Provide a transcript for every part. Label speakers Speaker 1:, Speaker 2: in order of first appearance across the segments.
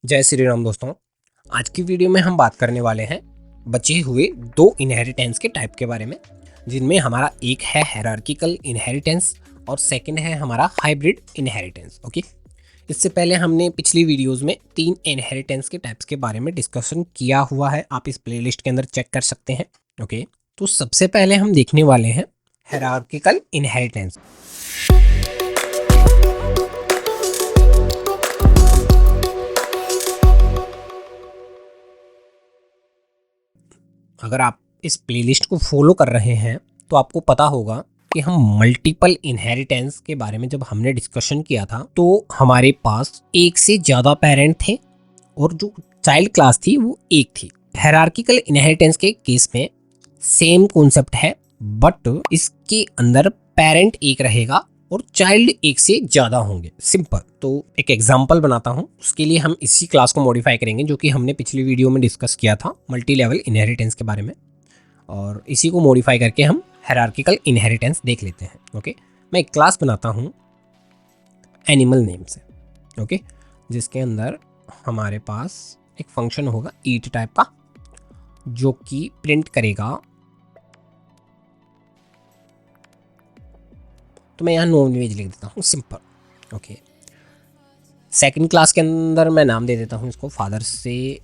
Speaker 1: जय श्री राम दोस्तों। आज की वीडियो में हम बात करने वाले हैं बचे हुए दो इनहेरिटेंस के टाइप के बारे में, जिनमें हमारा एक है हायरार्किकल इनहेरिटेंस और सेकंड है हमारा हाइब्रिड इनहेरिटेंस। ओके, इससे पहले हमने पिछली वीडियोस में तीन इनहेरिटेंस के टाइप्स के बारे में डिस्कशन किया हुआ है, आप इस प्लेलिस्ट के अंदर चेक कर सकते हैं। ओके, तो सबसे पहले हम देखने वाले हैं हायरार्किकल इनहेरिटेंस। अगर आप इस प्लेलिस्ट को फॉलो कर रहे हैं तो आपको पता होगा कि हम मल्टीपल इनहेरिटेंस के बारे में जब हमने डिस्कशन किया था तो हमारे पास एक से ज़्यादा पेरेंट थे और जो चाइल्ड क्लास थी वो एक थी। हायरार्किकल इनहेरिटेंस के केस में सेम कॉन्सेप्ट है, बट इसके अंदर पेरेंट एक रहेगा और चाइल्ड एक से ज़्यादा होंगे। सिंपल। तो एक एग्जांपल बनाता हूँ, उसके लिए हम इसी क्लास को मॉडिफाई करेंगे जो कि हमने पिछली वीडियो में डिस्कस किया था मल्टी लेवल इनहेरिटेंस के बारे में, और इसी को मॉडिफाई करके हम हायरार्किकल इनहेरिटेंस देख लेते हैं। ओके, मैं एक क्लास बनाता हूँ एनिमल नेम से। ओके, जिसके अंदर हमारे पास एक फंक्शन होगा ईट टाइप का जो कि प्रिंट करेगा, तो मैं यहाँ नॉन वेज लिख देता हूँ। सिंपल। ओके, सेकंड क्लास के अंदर मैं नाम दे देता हूँ इसको, फादर से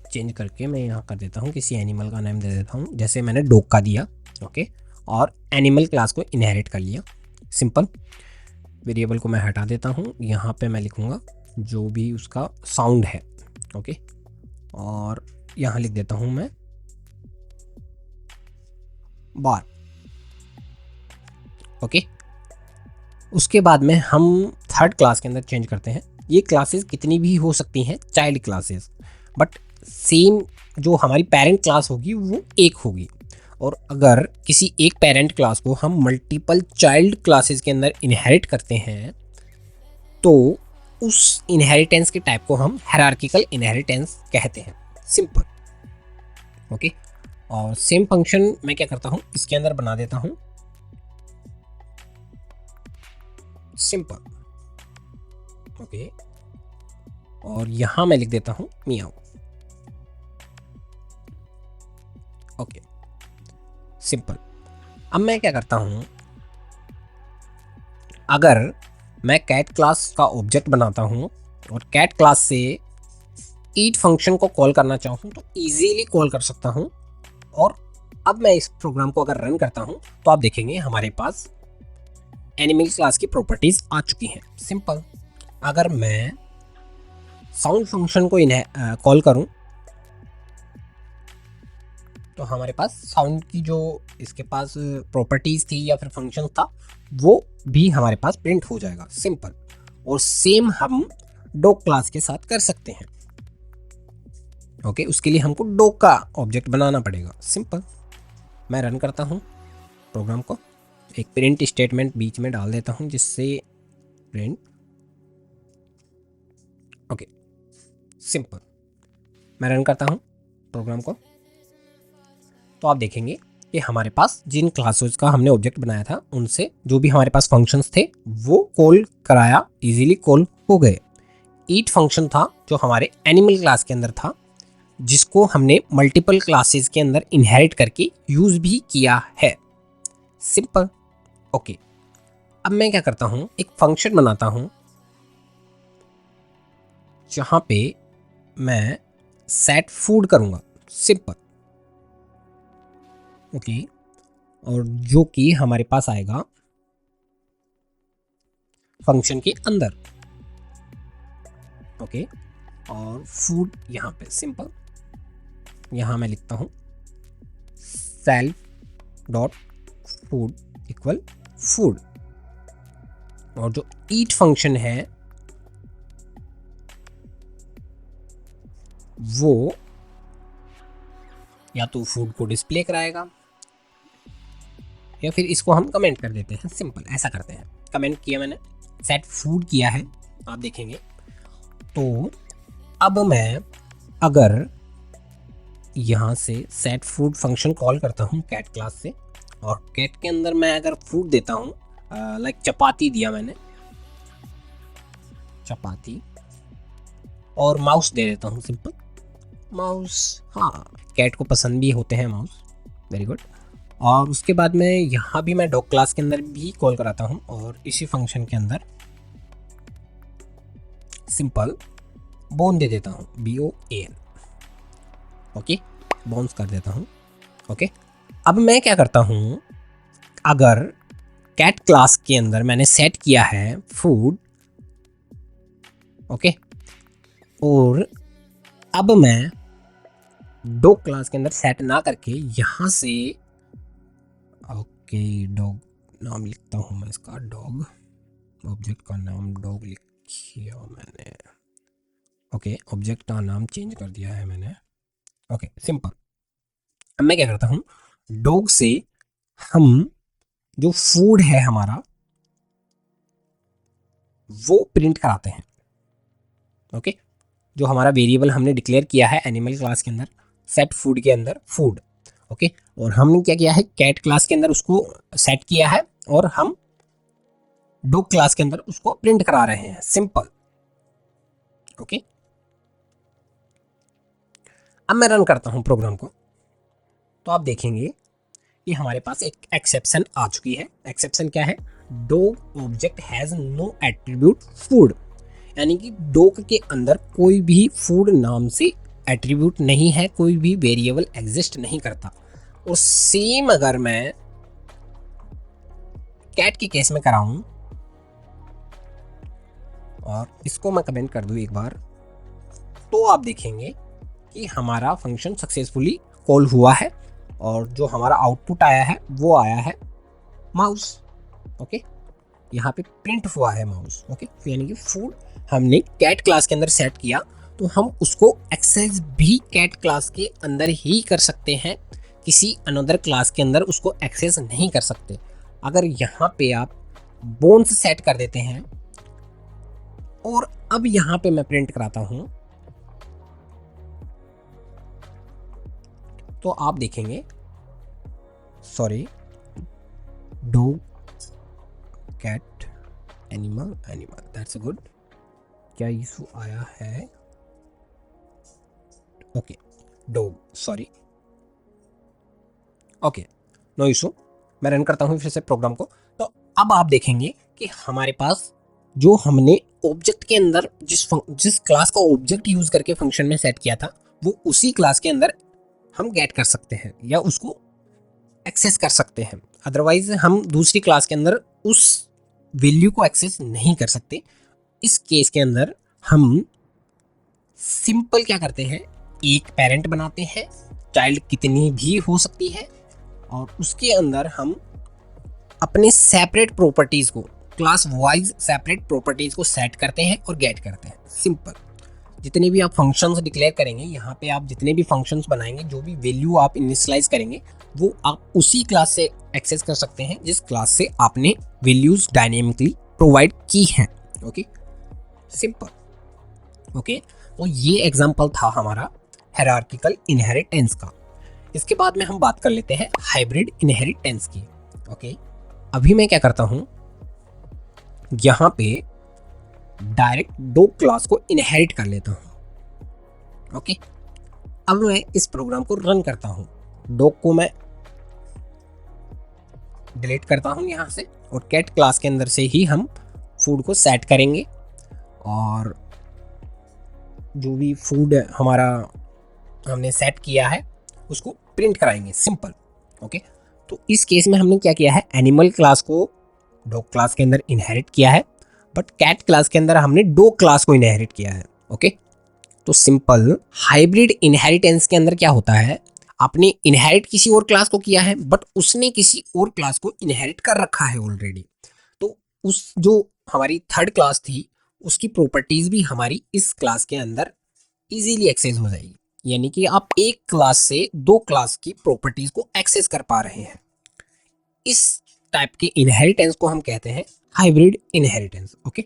Speaker 1: चेंज करके मैं यहाँ कर देता हूँ किसी एनिमल का नाम दे देता हूँ, जैसे मैंने डॉग का दिया। ओके, और एनिमल क्लास को इनहेरिट कर लिया। सिंपल। वेरिएबल को मैं हटा देता हूँ, यहाँ पे मैं लिखूँगा जो भी उसका साउंड है। ओके, और यहाँ लिख देता हूँ मैं बार। ओके, उसके बाद में हम थर्ड क्लास के अंदर चेंज करते हैं। ये क्लासेस कितनी भी हो सकती हैं, चाइल्ड क्लासेस, बट सेम जो हमारी पेरेंट क्लास होगी वो एक होगी। और अगर किसी एक पेरेंट क्लास को हम मल्टीपल चाइल्ड क्लासेस के अंदर इनहेरिट करते हैं तो उस इनहेरिटेंस के टाइप को हम हायरार्किकल इनहेरिटेंस कहते हैं। सिंपल। ओके, और सेम फंक्शन मैं क्या करता हूँ, इसके अंदर बना देता हूँ सिंपल। ओके, और यहां मैं लिख देता हूं मियाओ। Okay, simple. अब मैं क्या करता हूं, अगर मैं कैट क्लास का ऑब्जेक्ट बनाता हूं और कैट क्लास से ईट फंक्शन को कॉल करना चाहूं तो इजीली कॉल कर सकता हूं। और अब मैं इस प्रोग्राम को अगर रन करता हूं तो आप देखेंगे हमारे पास एनिमल क्लास की प्रॉपर्टीज आ चुकी हैं। सिंपल। अगर मैं साउंड फंक्शन को कॉल करूं तो हमारे पास साउंड की जो इसके पास प्रॉपर्टीज थी या फिर फंक्शन था वो भी हमारे पास प्रिंट हो जाएगा। सिंपल। और सेम हम डॉग क्लास के साथ कर सकते हैं। ओके, उसके लिए हमको डॉग का ऑब्जेक्ट बनाना पड़ेगा। सिंपल। मैं रन करता हूं प्रोग्राम को, एक प्रिंट स्टेटमेंट बीच में डाल देता हूं जिससे प्रिंट। Okay, simple. मैं रन करता हूं प्रोग्राम को तो आप देखेंगे कि हमारे पास जिन क्लासेस का हमने ऑब्जेक्ट बनाया था उनसे जो भी हमारे पास फंक्शंस थे वो कॉल कराया, इजीली कॉल हो गए। ईट फंक्शन था जो हमारे एनिमल क्लास के अंदर था, जिसको हमने मल्टीपल क्लासेस के अंदर इनहेरिट करके यूज भी किया है। सिंपल। ओके, अब मैं क्या करता हूं, एक फंक्शन बनाता हूं जहां पे मैं सेट फूड करूंगा। सिंपल। ओके, और जो कि हमारे पास आएगा फंक्शन के अंदर। ओके, और फूड यहाँ पे सिंपल, यहाँ मैं लिखता हूँ self dot food equal food, और जो ईट फंक्शन है वो या तो फूड को डिस्प्ले कराएगा या फिर इसको हम कमेंट कर देते हैं। सिंपल, ऐसा करते हैं। कमेंट किया मैंने, सेट फूड किया है, आप देखेंगे। तो अब मैं अगर यहाँ से सेट फूड फंक्शन कॉल करता हूँ कैट क्लास से, और कैट के अंदर मैं अगर फूड देता हूँ, लाइक चपाती दिया मैंने, चपाती, और माउस दे देता हूँ, सिंपल माउस। हाँ, कैट को पसंद भी होते हैं माउस, वेरी गुड। और उसके बाद में यहाँ भी मैं डॉग क्लास के अंदर भी कॉल कराता हूँ और इसी फंक्शन के अंदर सिंपल बोन दे देता हूँ, BOAN। ओके, बोन्स कर देता हूँ। ओके, अब मैं क्या करता हूँ, अगर कैट क्लास के अंदर मैंने सेट किया है फूड, ओके, और अब मैं डॉग क्लास के अंदर सेट ना करके यहाँ से, ओके, डॉग नाम लिखता हूँ मैं इसका, डॉग, ऑब्जेक्ट का नाम डॉग लिखिया मैंने। ओके, ऑब्जेक्ट का नाम चेंज कर दिया है मैंने। Okay, simple. अब मैं क्या करता हूँ, डॉग से हम जो फूड है हमारा वो प्रिंट कराते हैं। ओके, जो हमारा वेरिएबल हमने डिक्लेयर किया है एनिमल क्लास के अंदर, सेट फूड के अंदर फूड। ओके, और हमने क्या किया है, कैट क्लास के अंदर उसको सेट किया है और हम डॉग क्लास के अंदर उसको प्रिंट करा रहे हैं, सिंपल। ओके, अब मैं रन करता हूं प्रोग्राम को, तो आप देखेंगे कि हमारे पास एक एक्सेप्शन आ चुकी है। एक्सेप्शन क्या है, dog object has no attribute food, यानी कि डॉग के अंदर कोई भी फूड नाम से एट्रीब्यूट नहीं है, कोई भी वेरिएबल एग्जिस्ट नहीं करता। और सेम अगर मैं कैट के केस में कराऊं और इसको मैं कमेंट कर दूं एक बार, तो आप देखेंगे कि हमारा फंक्शन सक्सेसफुली कॉल हुआ है और जो हमारा आउटपुट आया है वो आया है माउस। ओके, यहाँ पे प्रिंट हुआ है माउस। ओके, यानी कि फूड हमने कैट क्लास के अंदर सेट किया, तो हम उसको एक्सेस भी कैट क्लास के अंदर ही कर सकते हैं, किसी अनदर क्लास के अंदर उसको एक्सेस नहीं कर सकते। अगर यहाँ पे आप बोन्स सेट कर देते हैं और अब यहाँ पे मैं प्रिंट कराता हूँ, तो आप देखेंगे, sorry, dog cat animal animal, that's good. क्या इशू आया है, okay, dog, sorry, okay, no issue. मैं रन करता हूँ फिर से प्रोग्राम को, तो अब आप देखेंगे कि हमारे पास जो हमने ऑब्जेक्ट के अंदर जिस क्लास का ऑब्जेक्ट यूज करके फंक्शन में सेट किया था, वो उसी क्लास के अंदर हम गेट कर सकते हैं या उसको एक्सेस कर सकते हैं। अदरवाइज हम दूसरी क्लास के अंदर उस वैल्यू को एक्सेस नहीं कर सकते। इस केस के अंदर हम सिंपल क्या करते हैं, एक पेरेंट बनाते हैं, चाइल्ड कितनी भी हो सकती है, और उसके अंदर हम अपने सेपरेट प्रॉपर्टीज को, क्लास वाइज सेपरेट प्रॉपर्टीज को सेट करते हैं और गेट करते हैं, सिंपल। जितने भी आप फंक्शंस डिक्लेयर करेंगे, यहाँ पे आप जितने भी फंक्शंस बनाएंगे, जो भी वैल्यू आप इनिशियलाइज करेंगे, वो आप उसी क्लास से एक्सेस कर सकते हैं जिस क्लास से आपने वैल्यूज डायनेमिकली प्रोवाइड की हैं। Okay, simple. ओके, तो ये एग्जांपल था हमारा हायरार्किकल इनहेरिटेंस का। इसके बाद में हम बात कर लेते हैं हाइब्रिड इनहेरिटेंस की। ओके, अभी मैं क्या करता हूँ, यहाँ पे डायरेक्ट दो क्लास को इनहेरिट कर लेता हूँ। ओके, अब मैं इस प्रोग्राम को रन करता हूँ, डॉग को मैं डिलीट करता हूँ यहाँ से, और कैट क्लास के अंदर से ही हम फूड को सेट करेंगे और जो भी फूड हमारा हमने सेट किया है उसको प्रिंट कराएंगे, सिंपल। ओके, तो इस केस में हमने क्या किया है, एनिमल क्लास को डॉग क्लास के अंदर इनहेरिट किया है, बट कैट क्लास के अंदर हमने डॉग क्लास को इनहेरिट किया है। ओके, तो सिंपल हाइब्रिड इनहेरिटेंस के अंदर क्या होता है, आपने इनहेरिट किसी और क्लास को किया है, बट उसने किसी और क्लास को इनहेरिट कर रखा है ऑलरेडी, तो उस जो हमारी थर्ड क्लास थी उसकी प्रॉपर्टीज भी हमारी इस क्लास के अंदर इजीली एक्सेस हो जाएगी। यानी कि आप एक क्लास से दो क्लास की प्रॉपर्टीज को एक्सेस कर पा रहे हैं। इस टाइप के इनहेरिटेंस को हम कहते हैं हाइब्रिड इनहेरिटेंस। ओके,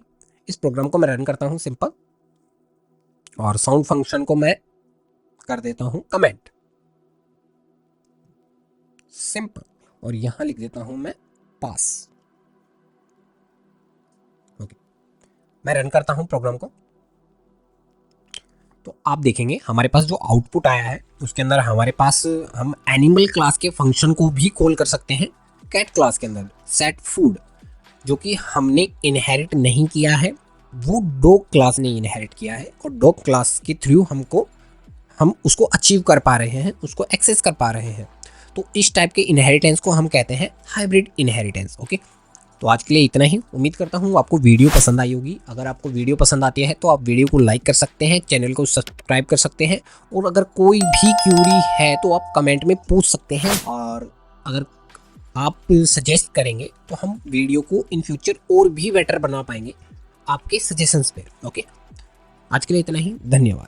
Speaker 1: इस प्रोग्राम को मैं रन करता हूं सिंपल, और साउंड फंक्शन को मैं कर देता हूं कमेंट, सिंपल, और यहां लिख देता हूं मैं पास। ओके, मैं रन करता हूं प्रोग्राम को, तो आप देखेंगे हमारे पास जो आउटपुट आया है उसके अंदर हमारे पास हम एनिमल क्लास के फंक्शन को भी कॉल कर सकते हैं कैट क्लास के अंदर सेट फूड, जो कि हमने इनहेरिट नहीं किया है, वो डॉग क्लास ने इनहेरिट किया है और डॉग क्लास के थ्रू हम उसको अचीव कर पा रहे हैं, उसको एक्सेस कर पा रहे हैं। तो इस टाइप के इनहेरिटेंस को हम कहते हैं हाइब्रिड इनहेरिटेंस। ओके, तो आज के लिए इतना ही। उम्मीद करता हूँ आपको वीडियो पसंद आई होगी। अगर आपको वीडियो पसंद आती है तो आप वीडियो को लाइक कर सकते हैं, चैनल को सब्सक्राइब कर सकते हैं, और अगर कोई भी क्यूरी है तो आप कमेंट में पूछ सकते हैं, और अगर आप सजेस्ट करेंगे तो हम वीडियो को इन फ्यूचर और भी बेटर बना पाएंगे आपके सजेशंस पे। ओके, आज के लिए इतना ही। धन्यवाद।